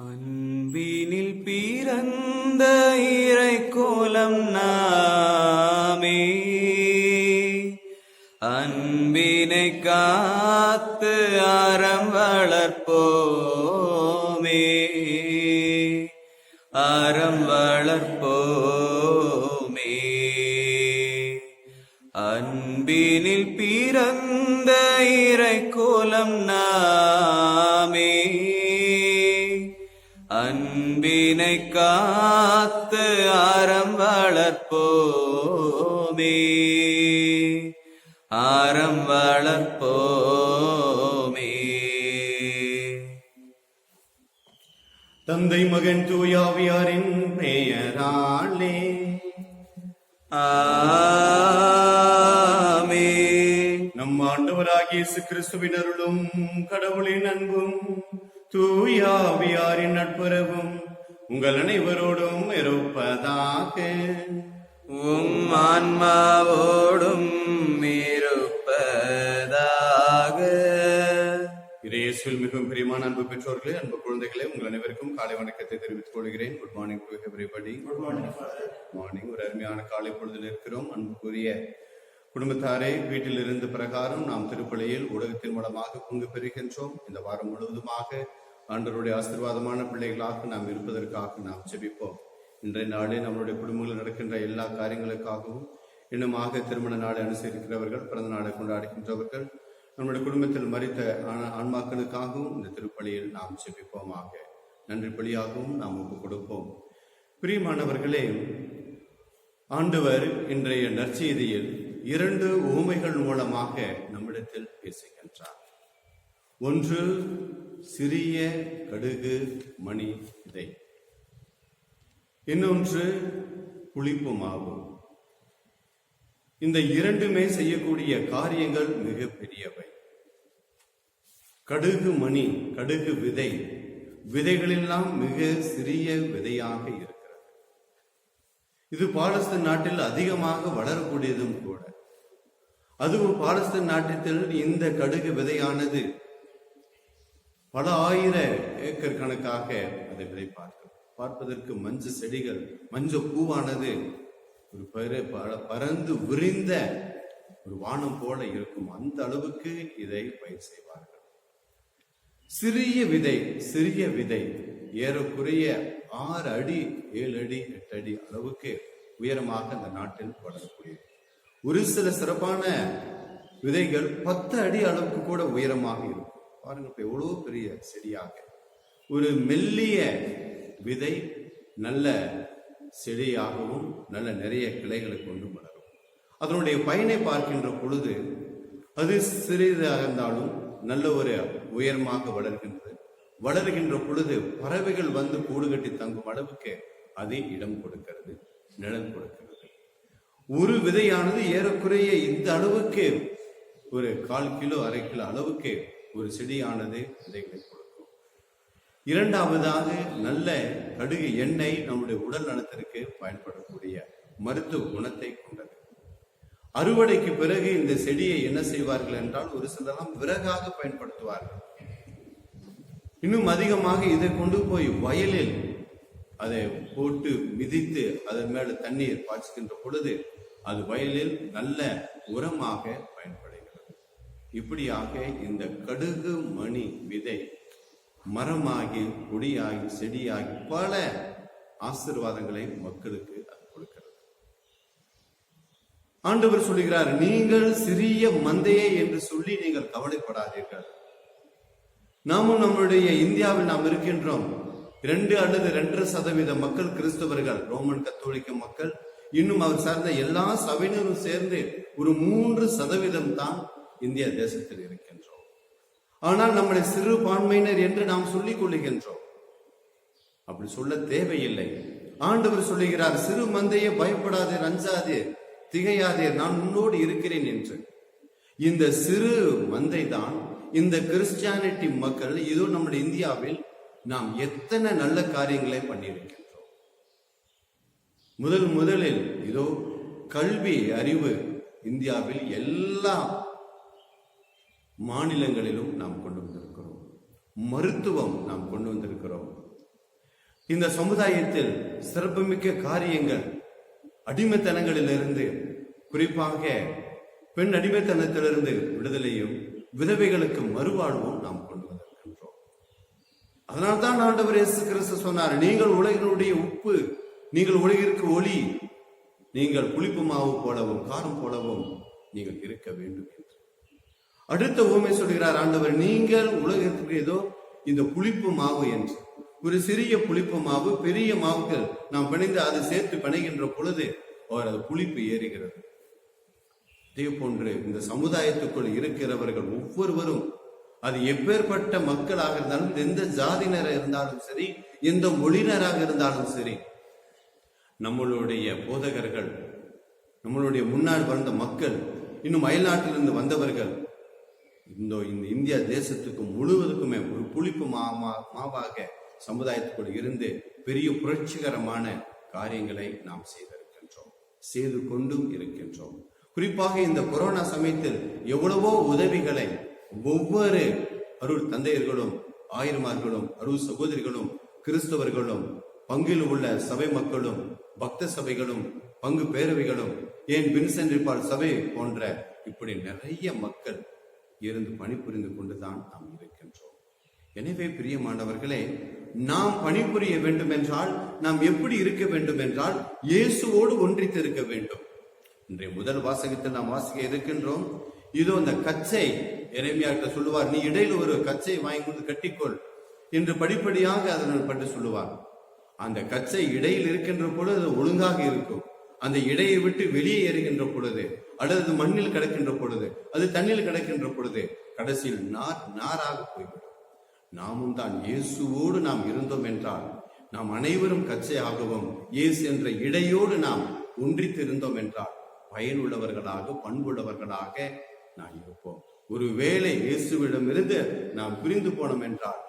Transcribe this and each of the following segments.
அன்பினில் பிறந்த இறைக்கோலம் நாமே, அன்பினை காத்து அறம் வளர்ப்போமே, அறம் வளர்ப்போமே. அன்பினில் பிறந்த இறைக்கோலம் நாமே, அன்பினை காத்து அறம் வளர்ப்போமே, அறம் வளர்ப்போமே. தந்தை மகன் தூயாவியாரின் பெயராலே ஆமென். நம் ஆண்டவராகிய இயேசு கிறிஸ்துவின் அருளும் கடவுளின் அன்பும் தூயாவியாரின் நட்புறவும் உங்கள் அனைவரோடும் இருப்பதாக. உம் ஆன்மாவோடும் இருப்பதாக. இயேசுவில் மிகவும் பிரியமான அன்பு பெற்றோர்களே, அன்பு குழந்தைகளே, உங்கள் அனைவருக்கும் காலை வணக்கத்தை தெரிவித்துக் கொள்கிறேன். Good morning to everybody. Good morning. ஒரு அருமையான காலை பொழுதில் இருக்கிறோம். அன்புக்குரிய குடும்பத்தாரே, வீட்டிலிருந்து பிரகாரம் நாம் திருப்பலியில் ஊடகத்தின் மூலமாக பங்கு பெறுகின்றோம். இந்த வாரம் முழுவதுமாக ஆண்டவருடைய ஆசீர்வாதமான பிள்ளைகளாக நாம் இருப்பதற்காக நாம் ஜெபிப்போம். இன்றைய நாளில் நம்மளுடைய குடும்பங்களில் நடக்கின்ற எல்லா காரியங்களுக்காகவும், இன்னுமாக திருமண நாளை அனுசரிக்கிறவர்கள், பிறந்த நாளை கொண்டாடுகின்றவர்கள், நம்முடைய குடும்பத்தில் மரித்த ஆன்மாக்களுக்காகவும் இந்த திருப்பலியில் நாம் ஜெபிப்போமாக. நன்றி பலியாகவும் நாம் ஒப்புக் கொடுப்போம். பிரியமானவர்களே, ஆண்டவர் இன்றைய நற்செய்தியில் 2 உவமைகள் மூலமாக நம்மிடத்தில் பேசுகின்றார். ஒன்று சிறிய கடுகு மணி விதை, இன்னொன்று புளிப்பு மாவு. இந்த இரண்டுமே செய்யக்கூடிய காரியங்கள் மிக பெரியவை. கடுகு மணி, கடுகு விதை, விதைகளெல்லாம் மிக சிறிய விதையாக இருக்கிறது. இது பாலஸ்தீன் நாட்டில் அதிகமாக வளரக்கூடியதும் கூட. அதுவும் பாலஸ்தீன் நாட்டில் இந்த கடுகு விதையானது பல ஆயிர ஏக்கர் கணக்காக அதை விதைப்பார்கள். பார்ப்பதற்கு மஞ்சு செடிகள், மஞ்ச பூவானது ஒரு பறந்து விரிந்த ஒரு வானம் போல இருக்கும். அந்த அளவுக்கு இதை பயிர் செய்வார்கள். சிறிய விதை, சிறிய விதை ஏறக்குறைய 6 அடி 7 அடி 8 அடி அளவுக்கு உயரமாக அந்த நாட்டில் வளரக்கூடியது. ஒரு சில சிறப்பான விதைகள் 10 அடி அளவுக்கு கூட உயரமாக இருக்கும். பாருங்க, இப்ப எவ்வளவு பெரிய செடியாக ஒரு மெல்லிய விதை நல்ல செடியாகவும் நல்ல நிறைய கிளைகளை கொண்டு வளரும். அதனுடைய பயனை பார்க்கின்ற பொழுது அது சிறிதாக இருந்தாலும் நல்ல ஒரு உயரமாக வளர்கின்றது. வளர்கின்ற பொழுது பறவைகள் வந்து கூடு கட்டி தங்கும் அளவுக்கு அது இடம் கொடுக்கிறது, நிழல் கொடுக்கிறது. ஒரு விதையானது ஏறக்குறைய இந்த அளவுக்கு ஒரு 1/4 கிலோ 1/2 கிலோ அளவுக்கு ஒரு செடியானது விதைகளை கொடுக்கும். இரண்டாவதாக நல்ல கடுகு எண்ணெய் நம்முடைய உடல் நலத்திற்கு பயன்படக்கூடிய மருத்துவ குணத்தை கொண்டது. அறுவடைக்கு பிறகு இந்த செடியை என்ன செய்வார்கள் என்றால், ஒரு சிலரெல்லாம் விறகாக பயன்படுத்துவார்கள். இன்னும் அதிகமாக இதை கொண்டு போய் வயலில் அதை போட்டு மிதித்து அதன் மேல தண்ணீர் பாய்ச்சுகின்ற பொழுது அது வயலில் நல்ல உரமாக பயன்படுகிறது. இப்படியாக இந்த கடுகு மணி விதை மரமாகி, கொடியாகி, செடியாகி பல ஆசீர்வாதங்களை மக்களுக்கு அது கொடுக்கிறது. ஆண்டவர் சொல்லுகிறார், நீங்கள் சிறிய மந்தையே என்று சொல்லி நீங்கள் கவலைப்படாதீர்கள். நாமும் நம்முடைய இந்தியாவில் நாம் இருக்கின்றோம். 2 அல்லது 2.5% மக்கள் கிறிஸ்தவர்கள், ரோமன் கத்தோலிக்க மக்கள், இன்னும் அவர் சார்ந்த எல்லா சபையினரும் சேர்ந்து ஒரு 3% தான் இந்திய தேசத்தில் இருக்கின்றோம். ஆனால் நம்மளை சிறுபான்மையினர் என்று நாம் சொல்லிக் கொள்ளுகின்றோம். அப்படி சொல்ல தேவையில்லை. ஆண்டவர் சொல்லுகிறார், சிறு மந்தையே பயப்படாதே, அஞ்சாதே, திகையாதே, நான் உன்னோடு இருக்கிறேன் என்று. இந்த சிறு மந்தை தான் இந்த கிறிஸ்டியானிட்டி மக்கள். இதோ நம்முடைய இந்தியாவில் நாம் எத்தனை நல்ல காரியங்களை பண்ணியிருக்கின்றோம். முதலில் இதோ கல்வி அறிவு இந்தியாவில் எல்லா மாநிலங்களிலும் நாம் கொண்டு வந்திருக்கிறோம். மருத்துவம் நாம் கொண்டு வந்திருக்கிறோம். இந்த சமுதாயத்தில் சிறப்புமிக்க காரியங்கள் அடிமைத்தனங்களிலிருந்து, குறிப்பாக பெண் அடிமைத்தனத்திலிருந்து விடுதலையும் விதவைகளுக்கு மறுவாழ்வும் நாம் கொண்டு வந்திருக்கின்றோம். அதனால்தான் ஆண்டவர் இயேசு கிறிஸ்து சொன்னார், நீங்கள் உலகினுடைய உப்பு, நீங்கள் உலகிற்கு ஒளி, நீங்கள் புளிப்பு மாவு போலவும் காரம் போலவும் நீங்கள் இருக்க வேண்டும் என்று. அடுத்த உவமை சொல்கிறார் ஆண்டவர், நீங்கள் உலகத்துக்கு ஏதோ இந்த புளிப்பு மாவு என்று. ஒரு சிறிய புளிப்பு மாவு பெரிய மாவுகள் நாம் பிணைந்து அதை சேர்த்து பிணைகின்ற பொழுது அது புளிப்பு ஏறுகிறது. அதே போன்று இந்த சமுதாயத்துக்குள் இருக்கிறவர்கள் ஒவ்வொருவரும், அது எப்பேற்பட்ட மக்களாக இருந்தாலும், எந்த ஜாதியினராக இருந்தாலும் சரி, எந்த மொழியினராக இருந்தாலும் சரி, நம்மளுடைய போதகர்கள், நம்மளுடைய முன்னாள் வந்த மக்கள், இன்னும் அயல்நாட்டிலிருந்து வந்தவர்கள், இந்த இந்தியா தேசத்துக்கு முழுவதுக்குமே ஒரு புளிப்பு மாவாக சமுதாயத்துக்குள் இருந்து பெரிய புரட்சிகரமான காரியங்களை நாம் செய்து கொண்டும் இருக்கின்றோம். குறிப்பாக இந்த கொரோனா சமயத்தில் எவ்வளவோ உதவிகளை ஒவ்வொரு அருள் தந்தையர்களும், ஆயிரமார்களும், அருள் சகோதரிகளும், கிறிஸ்தவர்களும், பங்கில் உள்ள சபை மக்களும், பக்த சபைகளும், பங்கு பேரவைகளும், ஏன் வின்சென்ட் சபை போன்ற இப்படி நிறைய மக்கள் இருந்து பணிபுரிந்து கொண்டுதான் நாம் இருக்கின்றோம். எனவே பிரியமானவர்களே, நாம் பணிபுரிய வேண்டும் என்றால் நாம் எப்படி இருக்க வேண்டும் என்றால் இயேசுவோடு ஒன்றித்து இருக்க வேண்டும். இன்றைய முதல் வாசகத்தில் நாம் வாசிக்க இருக்கின்றோம். இதோ அந்த கச்சை, எரேமியா கிட்ட சொல்லுவார், நீ இடையில ஒரு கச்சை வாங்கி கொண்டு கட்டிக்கொள் என்று படிப்படியாக அதனால் பட்டு சொல்லுவார். அந்த கச்சை இடையில் இருக்கின்ற பொழுது அது ஒழுங்காக இருக்கும். அந்த இடையை விட்டு வெளியே ஏறுகின்ற பொழுது, அல்லது மண்ணில் கிடக்கின்ற பொழுது, அது தண்ணில் கிடக்கின்ற பொழுது கடைசியில் நாராக போய்விடும். நாமும் தான் இயேசுவோடு நாம் இருந்தோம் என்றால், நாம் அனைவரும் கச்சையாகவும் இயேசு என்ற இடையோடு நாம் ஒன்றித்து இருந்தோம் என்றால் பயனுள்ளவர்களாக, பண்புள்ளவர்களாக நாம் இருப்போம். ஒருவேளை இயேசுவிடமிருந்து நாம் பிரிந்து போனோம் என்றால்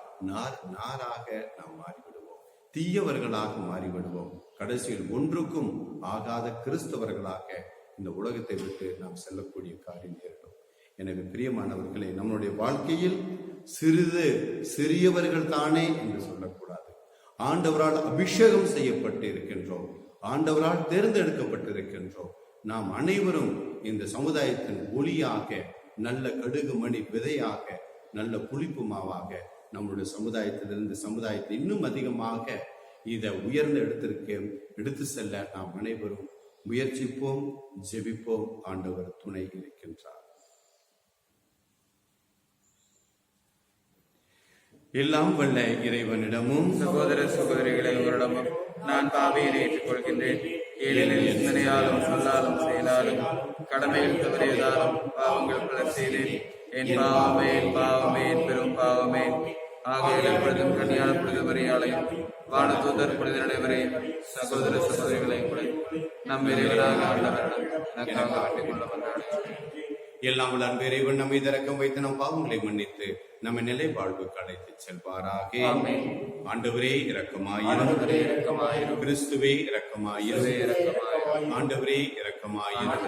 நாராக நாம் மாறிவிடுவோம், தீயவர்களாக மாறிவிடுவோம். கடைசியில் ஒன்றுக்கும் ஆகாத கிறிஸ்தவர்களாக இந்த உலகத்தை விட்டு நாம் செல்லக்கூடிய காரியம் நேரிடும். எனவே பிரியமானவர்களே, நம்மளுடைய வாழ்க்கையில் சிறியவர்கள் தானே என்று சொல்லக்கூடாது. ஆண்டவரால் அபிஷேகம் செய்யப்பட்டு இருக்கின்றோம், ஆண்டவரால் தேர்ந்தெடுக்கப்பட்டிருக்கின்றோம். நாம் அனைவரும் இந்த சமுதாயத்தின் ஒளியாக, நல்ல கடுகு மணி விதையாக, நல்ல புளிப்பு மாவாக நம்முடைய சமுதாயத்திலிருந்து சமுதாயத்தை இன்னும் அதிகமாக இதை உயர்ந்த இடத்திற்கு எடுத்து செல்ல நாம் அனைவரும் முயற்சிப்போம், ஜெபிப்போம். ஆண்டவர் துணை இருக்கின்றார். எல்லாம் வல்ல இறைவனிடமும் சகோதர சகோதரிகளை உங்களிடமும் நான் பாவியை ஏற்றுக்கொள்கின்றேன். ஏனெனில் சிந்தனையாலும் சொல்லாலும் செயலாலும் கடமையில் தவறியதாலும் பாவங்கள் பல செய்தேன். என் பாவமே, என் பாவமே, என் பெரும் பாவமே. ஆகிய எப்பொழுதும் கன்னியான புனித வரையாளையும் வானதூதர் புனித நடைவரையும் சகோதர சகோதரிகளை கூட நம் இறைவனாக ஆண்டவரிடம் எனக்காக வேண்டிக் கொள்ள வந்தார்கள். எல்லாம் வல்ல அன்பு இறைவன் நம்மை இரக்கம் வைத்து நம் பாவங்களை மன்னித்து நம்ம நிலை வாழ்வுக்கு அழைத்து செல்வாராக. ஆண்டவரே இரக்கமாயிரும், கிறிஸ்துவே இரக்கமாயிரும், ஆண்டவரே இரக்கமாயிரும்.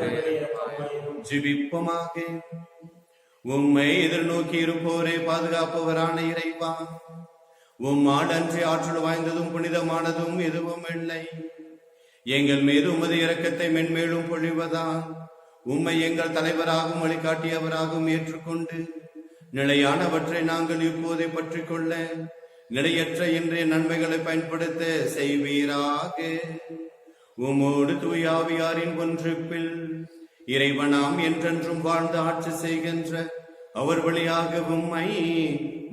ஜெபிப்போமாக. உம்மை எதிர்நோக்கி இருப்போரை பாதுகாப்பவரான இறைவா, உம்மால் அன்றி ஆற்றல் வாய்ந்ததும் புனிதமானதும் எதுவும் இல்லை. எங்கள் மீது உமது இரக்கத்தை மென்மேலும் பொழிவதா உம்மை எங்கள் தலைவராகவும் வழிகாட்டியவராகவும் ஏற்றுக்கொண்டு நிலையானவற்றை நாங்கள் இப்போதை பற்றி கொள்ள நிலையற்ற இன்றைய நன்மைகளை பயன்படுத்த செய்வீராக. உமோடு தூயாவியாரின் ஒன்றிப்பில் இறைவனாம் என்றென்றும் வாழ்ந்து ஆட்சி செய்கின்ற அவர் வழியாக உம்மை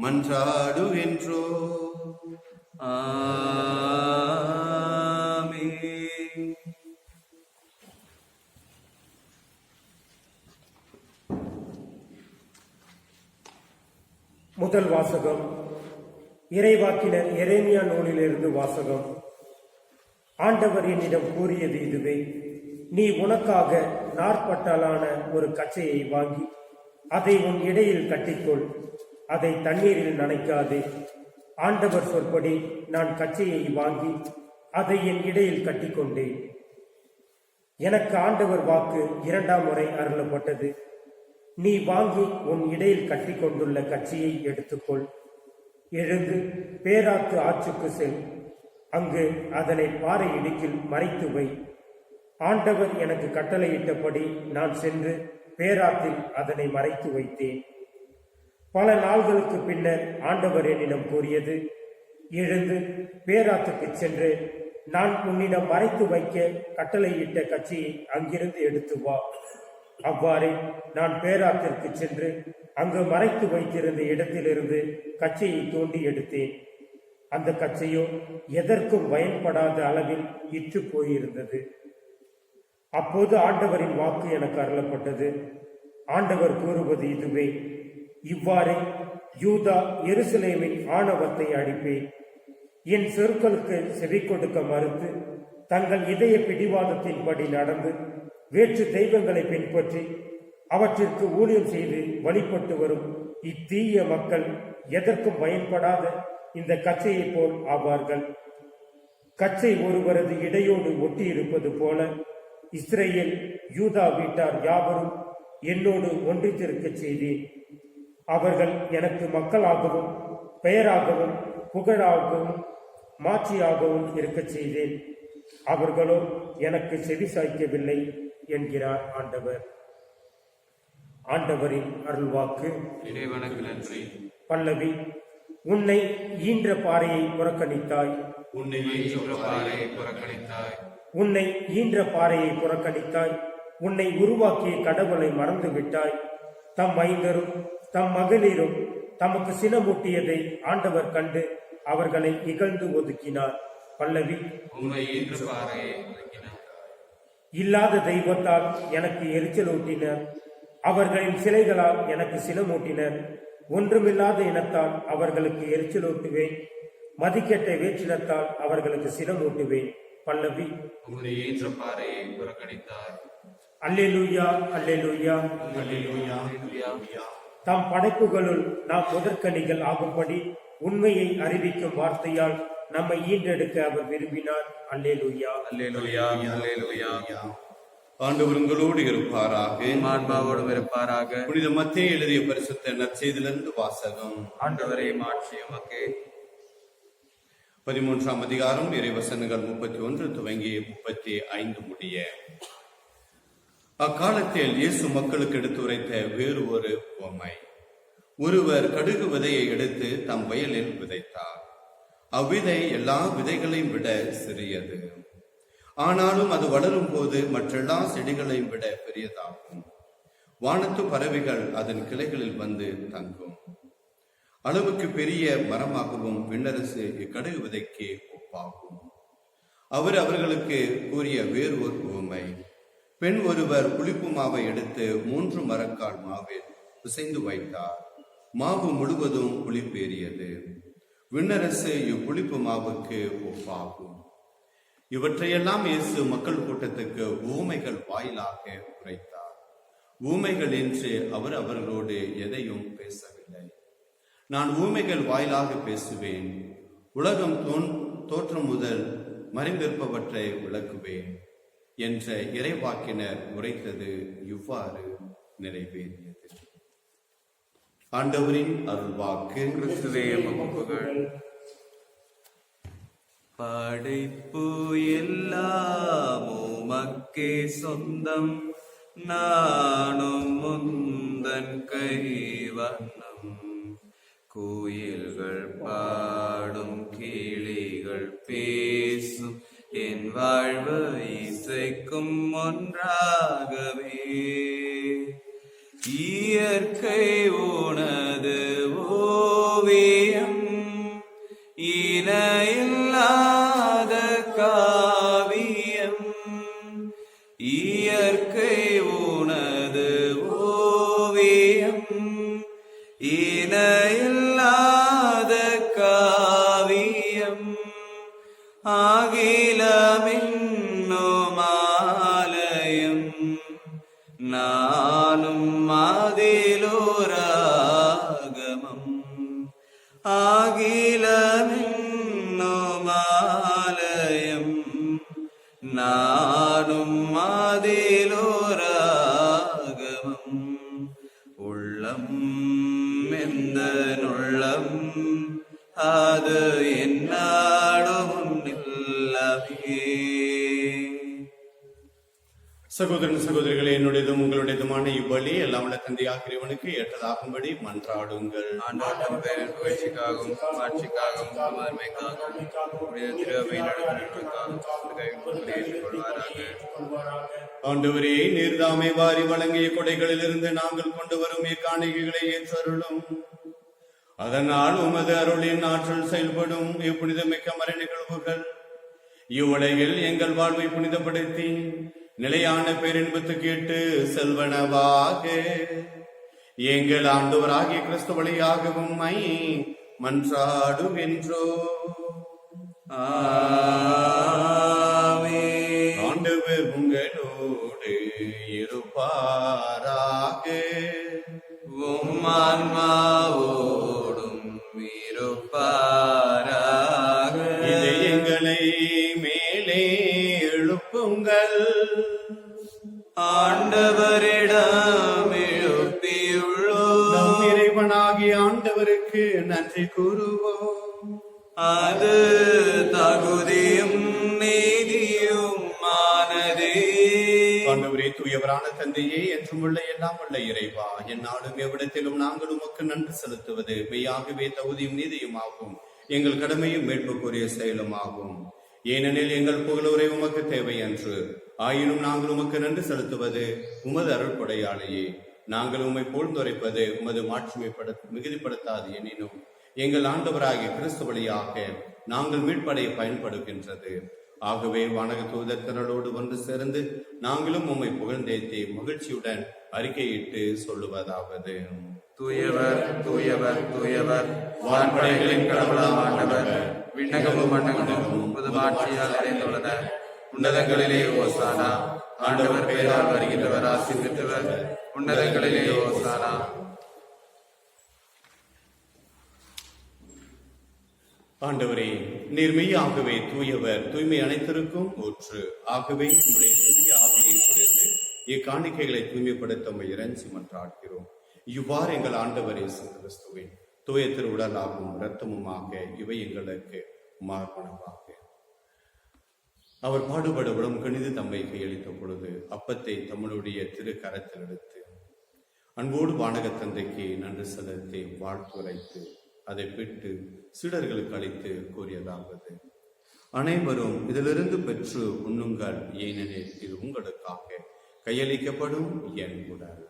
மன்றாடுகின்றோ. முதல் வாசகம் இறைவாக்கினர் எரேமியா நூலிலிருந்து வாசகம். ஆண்டவர் என்னிடம் கூறியது இதுவே: நீ உனக்காக நாற்பட்டாலான ஒரு கச்சையை வாங்கி அதை உன் இடையில் கட்டிக்கொள், அதை தண்ணீரில் நனைக்காதே. ஆண்டவர் சொற்படி நான் கச்சையை வாங்கி அதை என் இடையில் கட்டிக்கொண்டேன். எனக்கு ஆண்டவர் வாக்கு இரண்டாம் முறை அருளப்பட்டது: நீ வாங்கி உன் இடையில் கட்டி கொண்டுள்ள கட்சியை எடுத்துக்கொள், எழுந்து பேராத்து ஆற்றுக்கு செல், அங்கு அதனை பாறை இடுக்கில் மறைத்து வை. ஆண்டவர் எனக்கு கட்டளையிட்டபடி நான் சென்று பேராத்தில் அதனை மறைத்து வைத்தேன். பல நாள்களுக்கு பின்னர் ஆண்டவர் என்னிடம் கூறியது, எழுந்து பேராத்துக்கு சென்று நான் உன்னிடம் மறைத்து வைக்க கட்டளையிட்ட கச்சையை அங்கிருந்து எடுத்து வா. அவ்வாறே நான் பேராத்திற்கு சென்று அங்கு மறைத்து வைத்திருந்த இடத்திலிருந்து கச்சையை தோண்டி எடுத்தேன். அந்த கச்சையோ எதற்கும் பயன்படாத அளவில் இற்று போயிருந்தது. அப்போது ஆண்டவரின் வாக்கு எனக்கு அருளப்பட்டது. ஆண்டவர் கூறுவது இதுவே, இவ்வாறே யூதா எருசலேமின் ஆணவத்தை அழிப்பேன். என் சொற்களுக்கு செவி கொடுக்க மறுத்து தங்கள் இதய பிடிவாதத்தின்படி நடந்து வேற்று தெய்வங்களை பின்பற்றி அவற்றிற்கு ஊழியம் செய்து வழிபட்டு வரும் இத்தீய மக்கள் எதற்கும் பயன்படாத இந்த கச்சையை போல் ஆவார்கள். கச்சை ஒருவரது இடையோடு ஒட்டி இருப்பது போல இஸ்ரேல் யூதா வீட்டார் யாவரும் என்னோடு ஒன்றித்திருக்க செய்தேன். அவர்கள் எனக்கு மக்களாகவும் பெயராகவும் புகழாகவும் மாட்சியாகவும் இருக்க செய்தேன். அவர்களோ எனக்கு செவி சாய்க்கவில்லை என்கிறார் ஆண்டவர். ஆண்டவரின் அருள்வாக்கு. இறைவனுக்கு நன்றி. பல்லவி. உன்னை ஈன்ற பாறையை புறக்கணித்தாய். உன்னை ஈன்ற பாறையை புறக்கணித்தாய். உன்னை ஈன்ற பாறையை புறக்கணித்தாய். உன்னை உருவாக்கிய கடவுளை மறந்து விட்டாய். தம் மைந்தரும் தம் மகளிரும் தமக்கு சினமூட்டியதை ஆண்டவர் கண்டு அவர்களை இகழ்ந்து ஒதுக்கினார். பல்லவி. உன்னை ஈன்ற பாறையை புறக்கணித்தாய். இல்லாத தெய்வத்தால் எனக்கு எரிச்சலூட்டினர். அவர்களின் சிலைகளால் எனக்கு சினமூட்டினர். ஒன்றுமில்லாத இனத்தால் அவர்களுக்கு எரிச்சலூட்டுவேன். மதிக்கெட்ட வேற்றினத்தால் அவர்களுக்கு சினமூட்டுவேன். பல்லவி. உன்னை ஈன்ற பாறையை புறக்கணித்தாய். அல்லேலூயா, அல்லேலூயா, அல்லேலூயா. தம் படைப்புகளுள் நாம் முதற்கனிகள் ஆகும்படி உண்மையை அறிவிக்கும் வார்த்தையால் நம்மை ஈன்றெடுக்க அவர் விரும்பினார். அல்லேலூயா, அல்லேலூயா, அல்லேலூயா. ஆண்டவர் உங்களோடு இருப்பாராக. ஆன்மாவோடும் இருப்பாராக. புனித மத்தேயு எழுதிய பரிசுத்த நற்செய்தியிலிருந்து வாசகம். ஆண்டவரே மாட்சி உமக்கே. 13ஆம் அதிகாரம் இறைவசனங்கள் 31 துவங்கி 35 முடிய. அக்காலத்தில் இயேசு மக்களுக்கு எடுத்துரைத்த வேறு ஒரு உவமை. ஒருவர் கடுகு விதையை எடுத்து தம் வயலில் விதைத்தார். அவ்விதை எல்லா விதைகளையும் விட சிறியது. ஆனாலும் அது வளரும் போது மற்றெல்லா செடிகளையும் விட பெரியதாகும். வானத்து பறவைகள் அதன் கிளைகளில் வந்து தங்கும். அளவுக்கு பெரிய மரமாகவும் விண்ணரசு இக்கடுகு விதைக்கு ஒப்பாகும். அவர் அவர்களுக்கு கூறிய வேறு ஒரு உவமை. பெண் ஒருவர் புளிப்பு மாவை எடுத்து 3 மரக்கால் மாவில் பிசைந்து வைத்தார். மாவு முழுவதும் புளிப்பேறியது. விண்ணரசு இப்புளிப்பு மாவுக்கு ஒப்பாகும். இவற்றையெல்லாம் இயேசு மக்கள் கூட்டத்துக்கு ஊமைகள் வாயிலாக உரைத்தார். ஊமைகள் என்று அவர் அவர்களோடு எதையும் பேசவில்லை. நான் ஊமைகள் வாயிலாக பேசுவேன். உலகம் தோற்றம் முதல் மறைந்திருப்பவற்றை விளக்குவேன் என்ற இறைவாக்கினர் உரைத்தது இவ்வாறு நிறைவேறியது. ஆண்டவரின் அருள்வாக்கு. கிறிஸ்துவே உமக்கு புகழ். படைப்பு எல்லாம் உமக்கே சொந்தம். நானும் முந்தன் கைவண்ணம். கோயில்கள் பாடும் கிளிகள் பேசும் என் வாழ்வு இசைக்கும் ஒன்றாகவே. இயற்கை உனது ஓவியம். இணையில்லாத காவியம். இயற்கை உனது ஓவியம். இணையில்லாத காவியம். ஆகிலமின்னும் ஆலயம். நானும் அதிலோராகமம். ஆகிலமின்னும் ஆலயம். நானும் அதிலோராகமம். உள்ளம் எந்த உள்ளம் அது என்னாடும் சகோதரன் சகோதரிகளே, என்னுடையதும் உங்களுடையதுமான இவ்வழி எல்லாம் உள்ள தந்தையாகிறவனுக்கு ஏற்றதாகும்படி மன்றாடுங்கள். ஆண்டவரின் பேரின் புகழ்ச்சிக்காகவும் ஆட்சிக்காகவும் மகிமைக்காகவும் திருவை நடத்துவதற்காகவும் ஏற்றுக்கொள்வாராக. ஆண்டவரே, நீர்தாமே வாரி வழங்கிய கொடைகளிலிருந்து நாங்கள் கொண்டு வரும் இக்காணிக்கைகளை ஏற்றருளும். அதனால் உமது அருளின் ஆற்றல் செயல்படும் இப்புனிதமிக்க மறை நிகழ்வுகள் இவ்வுலகில் எங்கள் வாழ்வை புனிதப்படுத்தி நிலையான பேரின்பத்து கேட்டு செல்வனவாக எங்கள் ஆண்டவராகிய கிறிஸ்து வழியாகவும் மன்றாடுகின்றோ. ஆண்டவர் உங்களோடு இருப்பாராக. ஆன்மாவோடும் இருப்பாராக. இதயங்களை மேலே எழுப்புங்கள். ஆண்டவரிடம் எழுப்பியுள்ளோம். நம் இறைவனாகிய ஆண்டவருக்கு நன்றி கூறுவோம். அது தகுதியும் நீதியும் ஆனதே. ஆண்டவரே, தூயவரான தந்தையே, என்றும் உள்ள எல்லாம் உள்ள இறைவா, எந்நாளும் எவ்விடத்திலும் நாங்கள் உமக்கு நன்றி செலுத்துவது மெய்யாகவே தகுதியும் நீதியும் ஆகும். எங்கள் கடமையும் மீட்புக்குரிய செயலும் ஆகும். ஏனெனில் எங்கள் புகழுரை உமக்கு தேவை என்று, ஆயினும் நாங்கள் உமக்கு நன்றி செலுத்துவது உமது அருள்கொடையாலேயே. நாங்கள் உம்மை போழ்ந்துரைப்பது உமது மாட்சிமை மிகுதிப்படுத்தாது. எனினும் எங்கள் ஆண்டவராகிய கிறிஸ்து வழியாக நாங்கள் மீட்படைய பயன்படுகின்றது. ஆகவே வானக தூதர்களோடு ஒன்று சேர்ந்து நாங்களும் உம்மை புகழ்ந்தேத்தி மகிழ்ச்சியுடன் அறிக்கையிட்டு சொல்லுவதாவது: தூயவர் தூயவர் தூயவர், வான்படைகளின் கடவுளாம் ஆண்டவர். விண்ணகமும் மண்டகமும் புதுமாட்சியால் நிறைந்துள்ளன. உன்னதங்களிலே ஓசானா. ஆண்டவர் பெயரால் வருகின்றவர் ஆசி பெற்றவர். உன்னதங்களிலே ஓசானா. ஆண்டவரே, நீர் மெய்யாகவே தூயவர், தூய்மை அனைத்திற்கும் ஊற்று. ஆகவே உங்களுடைய தூய ஆவியை கொடுத்து இக்காணிக்கைகளை தூய்மைப்படுத்த இறைஞ்சி மன்றாடுகிறோம். இவ்வாறு எங்கள் ஆண்டவர் இயேசு கிறிஸ்துவின் தூய திருவுடலாகவும் இரத்தமுமாக இவை எங்களுக்கு மார்பனவாக. அவர் பாடுபட உடம் கணிது தம்மை கையளித்த பொழுது அப்பத்தை தம்முடைய திரு கரத்தில் எடுத்து அன்போடு வானக தந்தைக்கு நன்றி செலுத்தி வாழ்த்துரைத்து அதை பெற்று சீடர்களுக்கு அளித்து கூறியதாவது: அனைவரும் இதிலிருந்து பெற்று உண்ணுங்கள், ஏனெனில் இது உங்களுக்காக கையளிக்கப்படும் என் உடல்.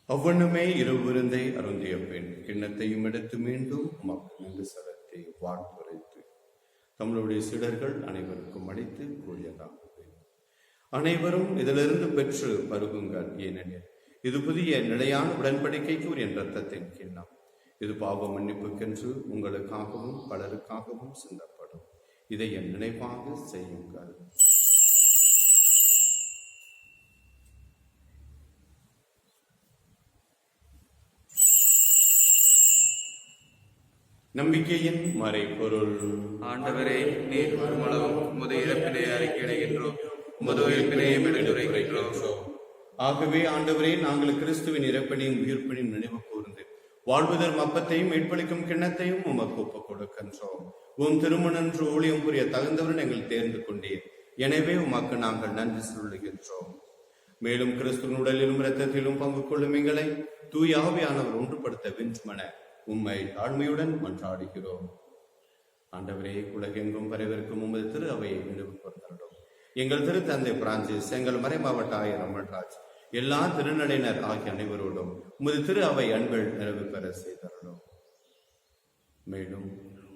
அவ்வண்ணமே இரவு விருந்தை அருந்திய பெண் கிண்ணத்தையும் எடுத்து மீண்டும் நன்றி செலுத்தி வாழ்த்துரைத்து தம்முடைய சீடர்கள் அனைவருக்கும் அளித்து கூறியதாவது: அனைவரும் இதிலிருந்து பெற்று பருகுங்கள், ஏனெனில் இது புதிய நிலையான உடன்படிக்கைக்கு என் இரத்தத்தின் கிண்ணம். இது பாவ மன்னிப்புக்கென்று உங்களுக்காகவும் பலருக்காகவும் சிந்தப்படும். இதை என் நினைவாக செய்யுங்கள். நம்பிக்கையின் மறைபொருள். ஆண்டவரே, நீர் வருமளவும் உமது இறப்பினை அறிக்கையிடுகின்றோம், உமது உயிர்ப்பினையும் எடுத்துரைக்கின்றோம். ஆகவே ஆண்டவரே, நாங்கள் கிறிஸ்துவின் இறப்பினையும் உயிர்ப்பினையும் நினைவு கூர்ந்து வாழ்வதற்கு அப்பத்தையும் மீட்பளிக்கும் கிண்ணத்தையும் உமக்கு ஒப்புக் கொடுக்கின்றோம். உம் திருமணன்று ஊழியம் புரிய தகுந்தவன் எங்கள் தேர்ந்து கொண்டீர். எனவே உமக்கு நாங்கள் நன்றி சொல்லுகின்றோம். மேலும் கிறிஸ்துவின் உடலிலும் இரத்தத்திலும் பங்கு கொள்ளும் எங்களை தூய ஆவியானவர் ஒன்றுபடுத்த விஞ்சுமன உம்மை தாழ்மையுடன் மன்றாடுகிறோம். ஆண்டவரே, உலகெங்கும் பரவிருக்கும் உமது திரு அவையை நினைவு கூர்ந்தருளும். எங்கள் திரு தந்தை பிரான்சிஸ், எங்கள் மறை மாவட்ட ஆயர் அமல்ராஜ், எல்லா திருநடையினர் ஆகிய அனைவரோடும் உமது திரு அவை அன்பில் நிறைவு பெற செய்தருளும். மேலும்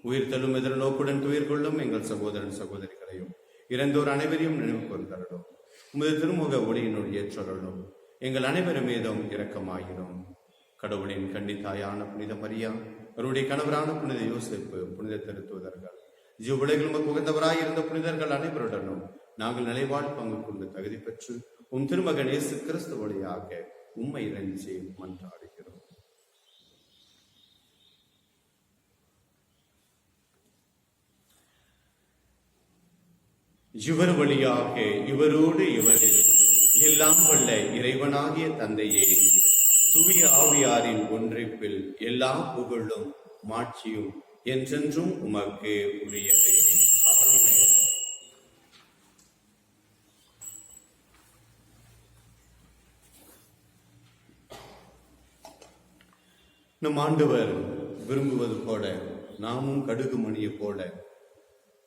உயிர்த்தலும் எதிர்நோக்குடன் துயிர் கொள்ளும் எங்கள் சகோதரன் சகோதரிகளையும் இறந்தோர் அனைவரையும் நினைவு கூர்ந்தருளும். உமது திருமுக ஒளியினுள் ஏற்றருளும். எங்கள் அனைவரும் மீதும் இரக்கமாயிரும். கடவுளின் கன்னித்தாயான புனித மரியா, அவருடைய கணவரான புனித யோசேப்பு, புனித திருத்தூதர்கள், ஜீவுலகில் உகந்தவராய் இருந்த புனிதர்கள் அனைவருடனும் நாங்கள் நிலைவாழ் பங்கு கொண்டு தகுதி பெற்று உம் திருமகன் இயேசு கிறிஸ்து வழியாக உம்மை இறைஞ்சி மன்றாடுகிறோம். இவர் வழியாக இவரோடு இவரில் எல்லாம் வல்ல இறைவனாகிய தந்தையே, தூய ஆவியாரின் ஒன்றிப்பில் எல்லா புகழும் மாட்சியும் என்றென்றும் உமக்கு உரியதே. நம் ஆண்டவர் விரும்புவது போல நாமும் கடுகு மணியை போல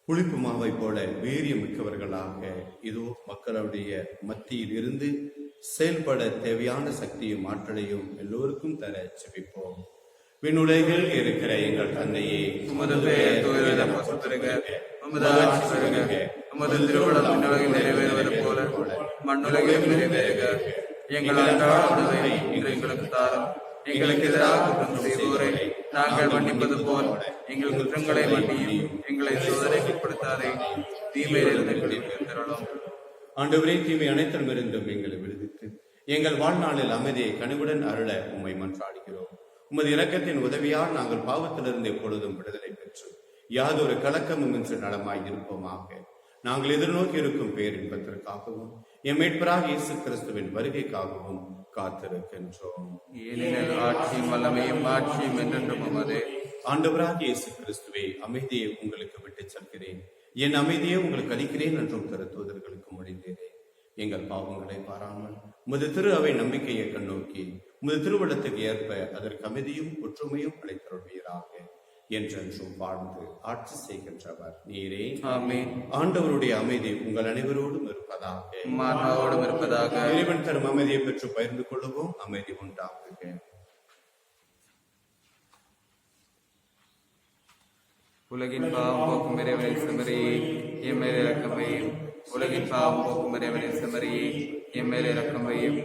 புளிப்பு மாவை போல வீரியம் மிக்கவர்களாக இதோ மக்களுடைய மத்தியில் இருந்து செயல்பட தேவையான சக்தியும் ஆற்றலையும் எல்லோருக்கும் தர செபிப்போம். விண்ணுலகில் இருக்கிற எங்கள் தந்தையே, உமது பெயர் தூயது பெருக, உமது ஆட்சி பெருக, உமது திருவுளம் விண்ணுலகில் நிறைவேறுவது போல மண்ணுலகிலும் நிறைவேறுக. எங்கள் அன்றாட உணவை இன்று எங்களுக்கு தாரும். எங்களுக்கு எதிராக குற்றம் செய்வோரை நாங்கள் மன்னிப்பது போல் எங்கள் குற்றங்களை மன்னியும். எங்களை சோதனைக்கு உட்படுத்தாதே, தீமையிலிருந்து எங்களுக்கு தரலாம். ஆண்டவரே, தீமை அனைத்திலும் இருந்தும் எங்களை விடுவித்து எங்கள் வாழ்நாளில் அமைதியை கனிவுடன் அருள உம்மை மன்றாடுகிறோம். உமது இரக்கத்தின் உதவியால் நாங்கள் பாவத்திலிருந்து எப்பொழுதும் விடுதலை பெற்று யாதொரு கலக்கமும் இன்று நலமாய் இருப்போமாக. நாங்கள் எதிர்நோக்கி இருக்கும் பேரின்பத்திற்காகவும் எம் மீட்பராகிய இயேசு கிறிஸ்துவின் வருகைக்காகவும் காத்திருக்கின்றோம். ஏனெனில் ஆட்சியும் வல்லமையும் மாட்சியும் என்றென்றும் உமதே. ஆண்டவராகிய இயேசு கிறிஸ்துவே, அமைதியை உங்களுக்கு விட்டுச் செல்கிறேன், என் அமைதியை உங்களுக்கு அளிக்கிறேன் என்றும் தூதர்களுக்கு மொழிந்தேனே. எங்கள் பாவங்களை பாராமல் உமது திரு அவை நம்பிக்கையை கண்ணோக்கி உமது திருவுள்ளத்துக்கு ஏற்ப அதற்கு அமைதியும் ஒற்றுமையும் அளித்தருள்வீராக. என்றென்றும் வாழ்ந்து ஆட்சி செய்கின்றவர் நீரே. ஆமென். ஆண்டவருடைய அமைதி உங்கள் அனைவரோடும் இருப்பதாக, மாணவரோடும் இருப்பதாக. இறைவன் தரும் அமைதியை பெற்று பகிர்ந்து கொள்ளுவோம். அமைதி உண்டாகுக. உலகின் பாவம் போக்கும் இறைவனின் செமரியே, என் மேல் இரக்கம் வையும். உலகின் பாவம் போக்கும் இறைவனின் செமரியே, என் மேல் இரக்கம் வையும்.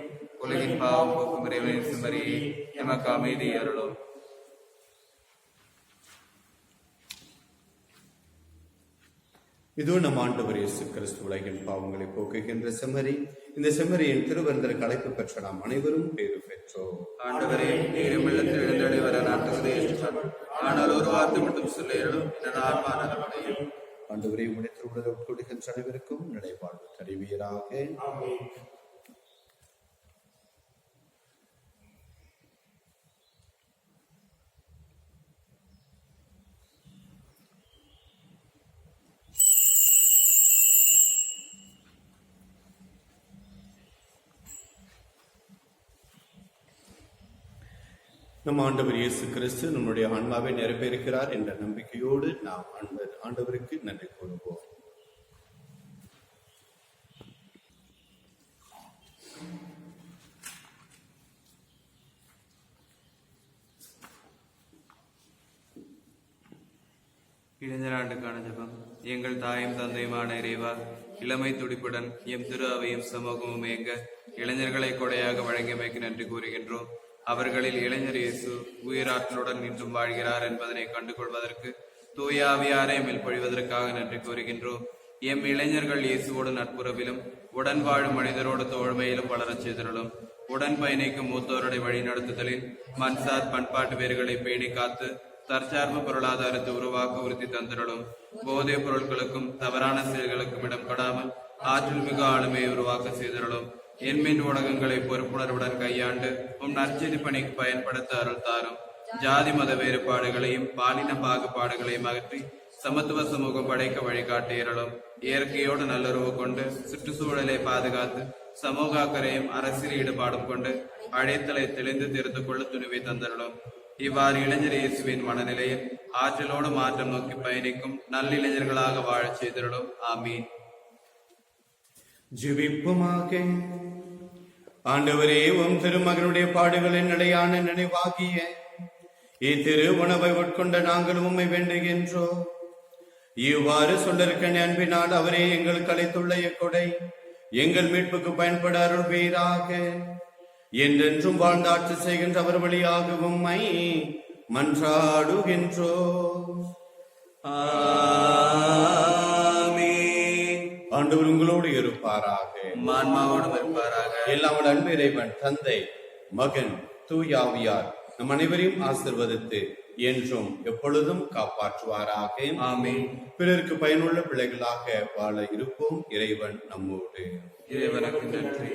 உலகின் பாவம் போக்கும் இறைவனின் செமரியே, எமக்கு அமைதி அருளும். இதோ நம் ஆண்டவர் இயேசு கிறிஸ்து உலகின் பாவங்களை போக்குகின்ற செம்மறி. இந்த செம்மறியின் திருவருந்தருக்கு அழைப்பு பெற்ற நாம் அனைவரும் பேறு பெற்றோம். ஆண்டவரே, நீரும் வெள்ளத்தில் எழுந்தடி வர நான் தகுதியேற்றான். ஆனால் ஒரு வார்த்தை மட்டும் சொல்லிடும், என் ஆன்மா நலமடையும். ஆண்டவரே, உடைய திருவுடலை உட்கொடுக்கின்ற அனைவருக்கும் நிலைவாழ்வு தருவீராக. நம் ஆண்டவர் இயேசு கிறிஸ்து நம்முடைய ஆன்மாவை நிறைவேறுகிறார் என்ற நம்பிக்கையோடு நாம் ஆண்டவருக்கு நன்றி கூறுவோம். இளைஞராண்டுக்கான ஜெபம். எங்கள் தாயும் தந்தையுமான இறைவா, இளமை துடிப்புடன் எம் திரு அவையும் சமூகமும் இயங்க இளைஞர்களை கொடையாக வழங்கியமைக்கு நன்றி கூறுகின்றோம். அவர்களில் இளைஞர் இயேசு உயிராற்றலுடன் இன்றும் வாழ்கிறார் என்பதனை கண்டுகொள்வதற்கு தூய ஆவியாரை மேல் பொழிவதற்காக நன்றி கூறுகின்றோம். எம் இளைஞர்கள் இயேசுவோடு நட்புறவிலும் உடன் வாழும் மனிதரோடு தோழ்மையிலும் வளரச் செய்தருளும். உடன் பயணிக்கும் மூத்தோருடைய வழிநடத்துதலில் மன்சார் பண்பாட்டு வேர்களை பேணி காத்து தற்சார்பு பொருளாதாரத்தை உருவாக்க உறுதி தந்திரலும். போதைப் பொருட்களுக்கும் தவறான செயல்களுக்கும் இடம் கொடாமல் ஆற்றல் மிகு ஆளுமையை உருவாக்க செய்தருளும். எண்மின் ஊடகங்களை பொறுப்புணர்வுடன் கையாண்டு உம் நற்செய்தி பணிக்கு பயன்படுத்த அருள் தாரும். ஜாதி மத வேறுபாடுகளையும் பாலின பாகுபாடுகளையும் அகற்றி சமத்துவ சமூகம் படைக்க வழிகாட்டி இயலும். இயற்கையோடு நல்லுறவு கொண்டு சுற்றுச்சூழலை பாதுகாத்து சமூக அக்கறையும் அரசியல் ஈடுபாடும் கொண்டு அழைத்தலை தெளிந்து தெரிந்து கொள்ள துணிவை தந்தருளும். இவ்வாறு இளைஞர் இயேசுவின் மனநிலையில் ஆற்றலோடு மாற்றம் நோக்கி பயணிக்கும் நல்லிளைஞர்களாக வாழச் செய்தருளும். ஆமீன். ஜெபிப்போமாக. ஆண்டவரே, உம் திருமகனுடைய பாடுகளின் நிலையான நினைவாகிய இத்திரு உணவை உட்கொண்ட நாங்கள் உம்மை வேண்டுகின்றோம். இவ்வாறு சொல்லிருக்க அன்பினால் அவரே எங்களுக்கு அளித்துள்ள இக்கொடை எங்கள் மீட்புக்கு பயன்பட அருள்வீராக. என்றென்றும் வாழ்ந்து ஆட்சி செய்கின்ற அவர் வழியாக உம்மை மன்றாடுகின்றோம். ஆண்டவர் உங்களோடு இருப்பாராக, ஆன்மாவோடும் இருப்பாராக. எல்லாம் அன்பு இறைவன் தந்தை, மகன், தூயாவியார் நம் அனைவரையும் ஆசிர்வதித்து என்றும் எப்பொழுதும் காப்பாற்றுவாராக. ஆமென். பிறருக்கு பயனுள்ள பிள்ளைகளாக வாழ இருப்போம். இறைவன் நம்மோடு. இறைவனுக்கு நன்றி.